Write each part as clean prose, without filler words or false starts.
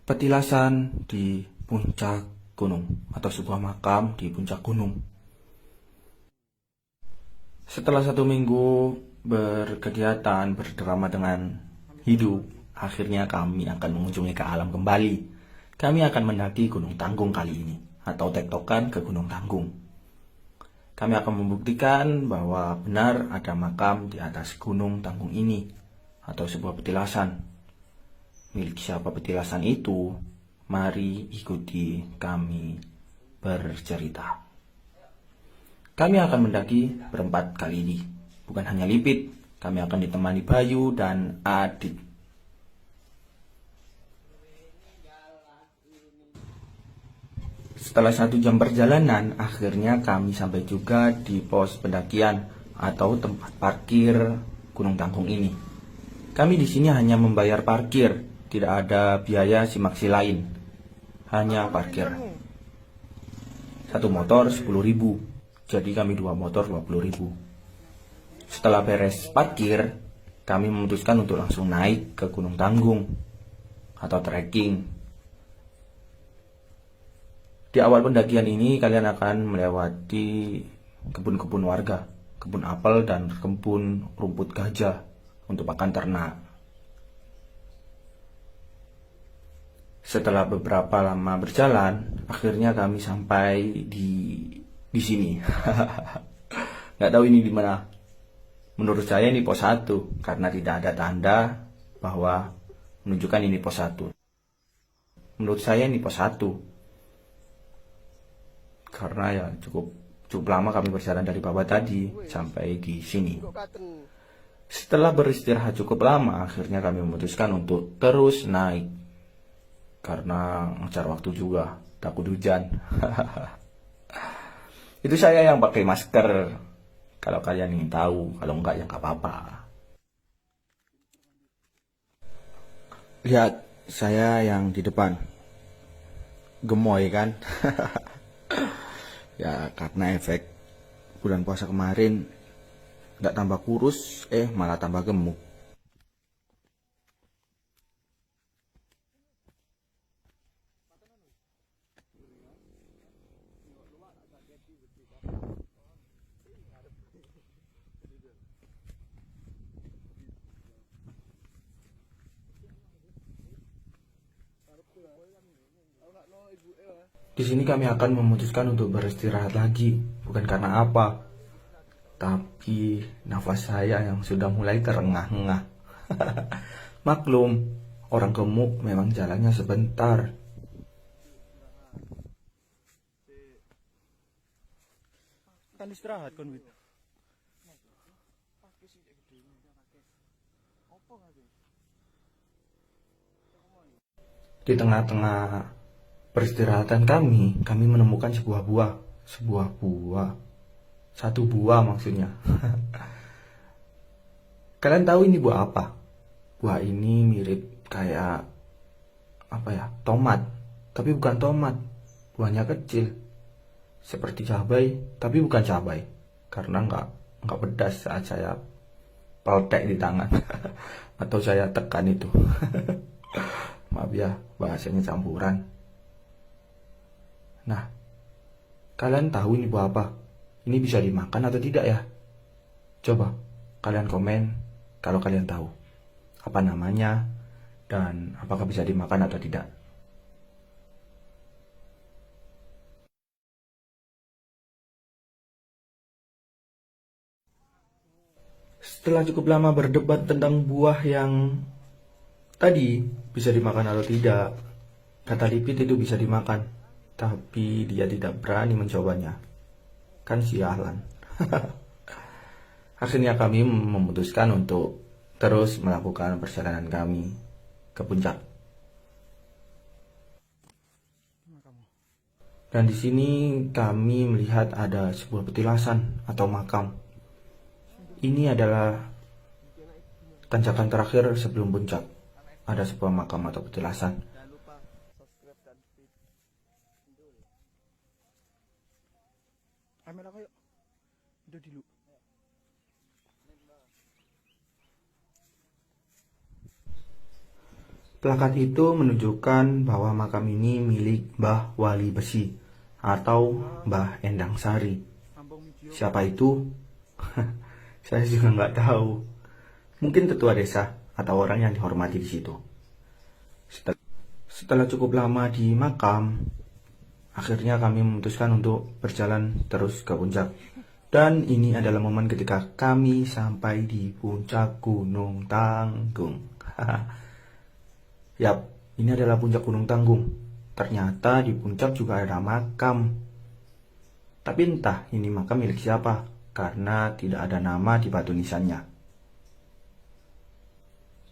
petilasan di puncak gunung atau sebuah makam di puncak gunung. Setelah 1 minggu berkegiatan berdrama dengan hidup, akhirnya kami akan mengunjungi ke alam kembali. Kami akan mendaki Gunung Tanggung kali ini, atau tektokan ke Gunung Tanggung. Kami akan membuktikan bahwa benar ada makam di atas Gunung Tanggung ini, atau sebuah petilasan. Milik siapa petilasan itu? Mari ikuti kami bercerita. Kami akan mendaki berempat kali ini. Bukan hanya Lipit, kami akan ditemani Bayu dan Adit. Setelah 1 jam perjalanan, akhirnya kami sampai juga di pos pendakian atau tempat parkir Gunung Tanggung ini. Kami di sini hanya membayar parkir, tidak ada biaya simaksi lain. Hanya parkir. 1 motor 10.000. Jadi kami 2 motor 20.000. Setelah beres parkir, kami memutuskan untuk langsung naik ke Gunung Tanggung atau trekking. Di awal pendakian ini kalian akan melewati kebun-kebun warga, kebun apel dan kebun rumput gajah untuk pakan ternak. Setelah beberapa lama berjalan, akhirnya kami sampai di sini. Nggak tahu ini di mana. Menurut saya ini pos 1 karena tidak ada tanda bahwa menunjukkan ini pos 1. Menurut saya ini pos 1. Karena ya cukup lama kami berjalan dari bawah tadi sampai di sini. Setelah beristirahat cukup lama, akhirnya kami memutuskan untuk terus naik. Karena ngejar waktu juga, takut hujan. Itu saya yang pakai masker. Kalau kalian ingin tahu, kalau enggak ya nggak apa-apa. Lihat, saya yang di depan. Gemoy kan? Ya karena efek bulan puasa kemarin nggak tambah kurus, malah tambah gemuk. Di sini kami akan memutuskan untuk beristirahat lagi, bukan karena apa, tapi nafas saya yang sudah mulai terengah-engah. Maklum, orang gemuk memang jalannya sebentar. Kan istirahat kon. Di tengah-tengah peristirahatan kami menemukan sebuah buah. 1 buah maksudnya. Kalian tahu ini buah apa? Buah ini mirip kayak tomat, tapi bukan tomat. Buahnya kecil, seperti cabai, tapi bukan cabai, karena nggak pedas saat saya peltek di tangan atau saya tekan itu. Maaf ya, bahasanya campuran. Nah, kalian tahu ini buah apa? Ini bisa dimakan atau tidak ya? Coba kalian komen kalau kalian tahu apa namanya dan apakah bisa dimakan atau tidak. Setelah cukup lama berdebat tentang buah yang tadi bisa dimakan atau tidak, kata Lipit itu bisa dimakan, tapi dia tidak berani mencobanya. Kan sialan. Akhirnya kami memutuskan untuk terus melakukan perjalanan kami ke puncak. Dan di sini kami melihat ada sebuah petilasan atau makam. Ini adalah tanjakan terakhir sebelum puncak. Ada sebuah makam atau petilasan. Jangan lupa subscribe dan feed. Kamera kayo. Itu dulu. Plakat itu menunjukkan bahwa makam ini milik Mbah Wali Besi atau Mbah Endang Sari. Ambong Midio. Siapa itu? Saya juga nggak tahu. Mungkin tetua desa atau orang yang dihormati di situ. Setelah cukup lama di makam, akhirnya kami memutuskan untuk berjalan terus ke puncak. Dan ini adalah momen ketika kami sampai di puncak Gunung Tanggung. Yap, ini adalah puncak Gunung Tanggung. Ternyata di puncak juga ada makam. Tapi entah ini makam milik siapa, karena tidak ada nama di batu nisannya.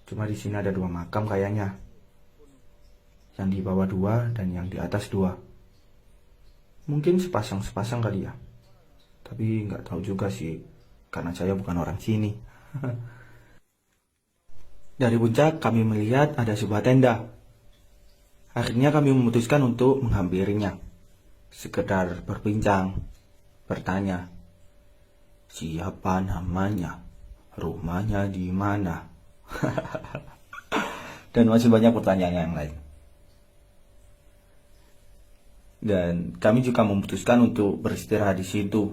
Cuma di sini ada 2 makam kayaknya. Yang di bawah 2 dan yang di atas 2. Mungkin sepasang-sepasang kali ya. Tapi nggak tahu juga sih, karena saya bukan orang sini. Dari puncak kami melihat ada sebuah tenda. Akhirnya kami memutuskan untuk menghampirinya. Sekedar berbincang, bertanya, siapa namanya, rumahnya di mana, dan masih banyak pertanyaan yang lain. Dan kami juga memutuskan untuk beristirahat di situ,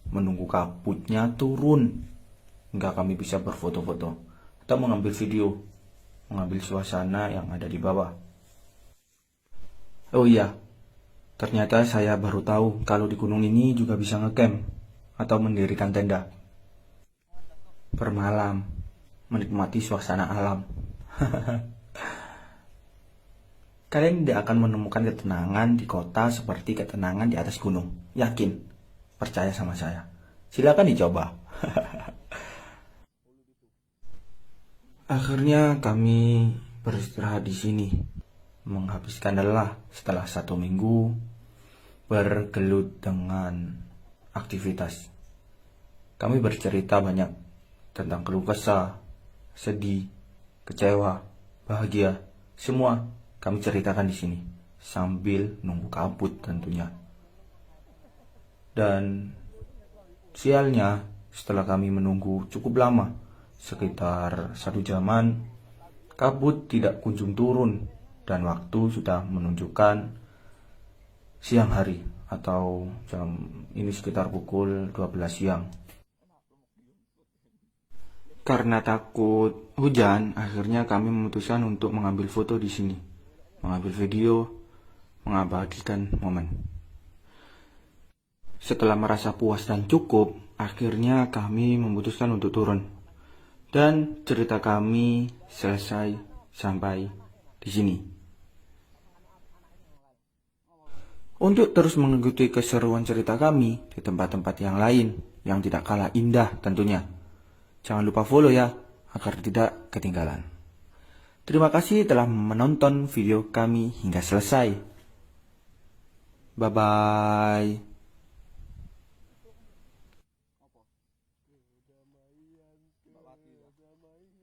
menunggu kabutnya turun, hingga kami bisa berfoto-foto atau mengambil video, mengambil suasana yang ada di bawah. Oh iya, ternyata saya baru tahu kalau di gunung ini juga bisa ngecamp atau mendirikan tenda. Bermalam, menikmati suasana alam. Kalian tidak akan menemukan ketenangan di kota seperti ketenangan di atas gunung. Yakin, percaya sama saya. Silakan dicoba. Akhirnya kami beristirahat di sini, menghabiskan lelah setelah 1 minggu bergelut dengan aktivitas. Kami bercerita banyak tentang keluh kesah, sedih, kecewa, bahagia, semua kami ceritakan di sini sambil nunggu kabut tentunya. Dan sialnya, setelah kami menunggu cukup lama, sekitar 1 jaman, kabut tidak kunjung turun dan waktu sudah menunjukkan siang hari atau jam ini sekitar pukul 12 siang. Karena takut hujan, akhirnya kami memutuskan untuk mengambil foto di sini, mengambil video, mengabadikan momen. Setelah merasa puas dan cukup, akhirnya kami memutuskan untuk turun. Dan cerita kami selesai sampai di sini. Untuk terus mengikuti keseruan cerita kami di tempat-tempat yang lain yang tidak kalah indah tentunya, jangan lupa follow ya, agar tidak ketinggalan. Terima kasih telah menonton video kami hingga selesai. Bye-bye. Kedamaian, kedamaian.